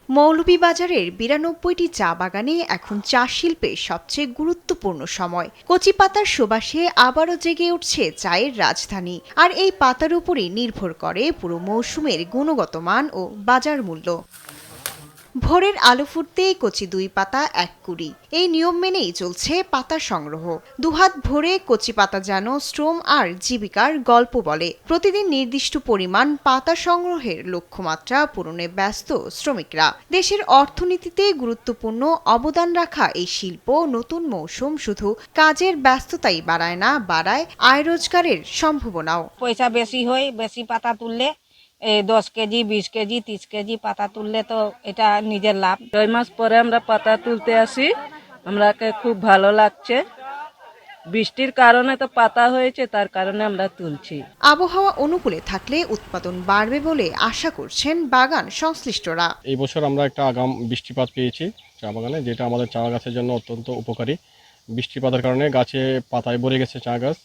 মৌলভীবাজারের ৯২টি চা বাগানে এখন চা শিল্পে সবচেয়ে গুরুত্বপূর্ণ সময়। কচি পাতার সুবাসে আবারও জেগে উঠছে চায়ের রাজধানী। আর এই পাতার উপরই নির্ভর করে পুরো মৌসুমের গুণগত মান ও বাজার মূল্য। ভোরের আলো ফুটতেই কচি ২ পাতা ১ কুড়ি, এই নিয়ম মেনেই চলছে পাতা সংগ্রহ। দুহাত ভরে কচি পাতা যেন শ্রম আর জীবিকার গল্প বলে। প্রতিদিন নির্দিষ্ট পরিমাণ পাতা সংগ্রহের লক্ষ্যমাত্রা পূরণে ব্যস্ত শ্রমিকরা। দেশের অর্থনীতিতে গুরুত্বপূর্ণ অবদান রাখা এই শিল্প নতুন মৌসুম শুধু কাজের ব্যস্ততাই বাড়ায় না, বাড়ায় আয় রোজগারের সম্ভাবনাও। পয়সা বেশি হয়, বেশি পাতা তুললে 10 কেজি 20 কেজি 30 কেজি পাতা তুললে তো এটা নিজের লাভ। 2 মাস পরে আমরা পাতা তুলতে আসি, আমরাকে খুব ভালো লাগছে। বৃষ্টির কারণে তো পাতা হয়েছে, তার কারণে আমরা তুলছি। আবহাওয়া অনুকূলে থাকলে উৎপাদন বাড়বে বলে আশা করছেন বাগান সংশ্লিষ্টরা। এই বছর আমরা একটা আগাম বৃষ্টিপাত পেয়েছি চা বাগানে, যেটা আমাদের চা গাছের জন্য অত্যন্ত উপকারী। বৃষ্টিপাতের কারণে গাছে পাতায় ভরে গেছে চা গাছ,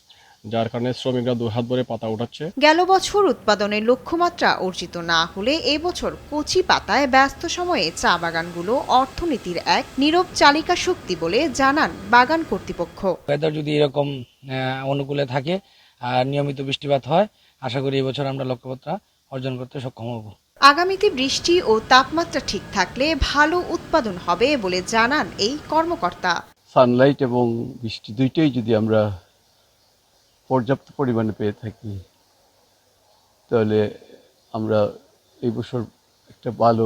যার কারণে শ্রমিকরা 2 হাত ভরে পাতা উঠাচ্ছে। গেল বছর উৎপাদনের লক্ষ্যমাত্রা অর্জিত না হলে এবছর কচি পাতায় ব্যস্ত সময়ে চা বাগানগুলো অর্থনীতির এক নীরব চালিকা শক্তি বলে জানান বাগান কর্তৃপক্ষ। ওয়েদার যদি এরকম অনুকূলে থাকে আর নিয়মিত বৃষ্টিপাত হয়, আশা করি এবছর আমরা লক্ষ্যমাত্রা অর্জন করতে সক্ষম হব। আগামীতে বৃষ্টি ও তাপমাত্রা ঠিক থাকলে ভালো উৎপাদন হবে বলে জানান এই কর্মকর্তা। সানলাইট এবং বৃষ্টি দুইটাই যদি আমরা পর্যাপ্ত পরিমাণে পেয়ে থাকি, তাহলে আমরা এই বছর একটা ভালো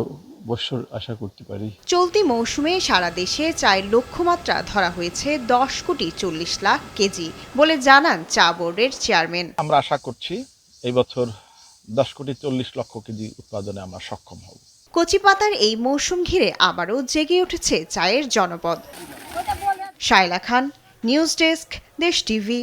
বছর আশা করতে পারি। চলতি মৌসুমে সারা দেশে চায়ের লক্ষ্যমাত্রা ধরা হয়েছে 10,40,00,000 কেজি বলে জানান চা বোর্ডের চেয়ারম্যান। আমরা আশা করছি এই বছর 10,40,00,000 কেজি উৎপাদনে আমরা সক্ষম হব। কচি পাতার এই মৌসুম ঘিরে আবারও জেগে উঠেছে চায়ের জনপদ। শায়লা খান, নিউজ ডেস্ক, দেশ টিভি।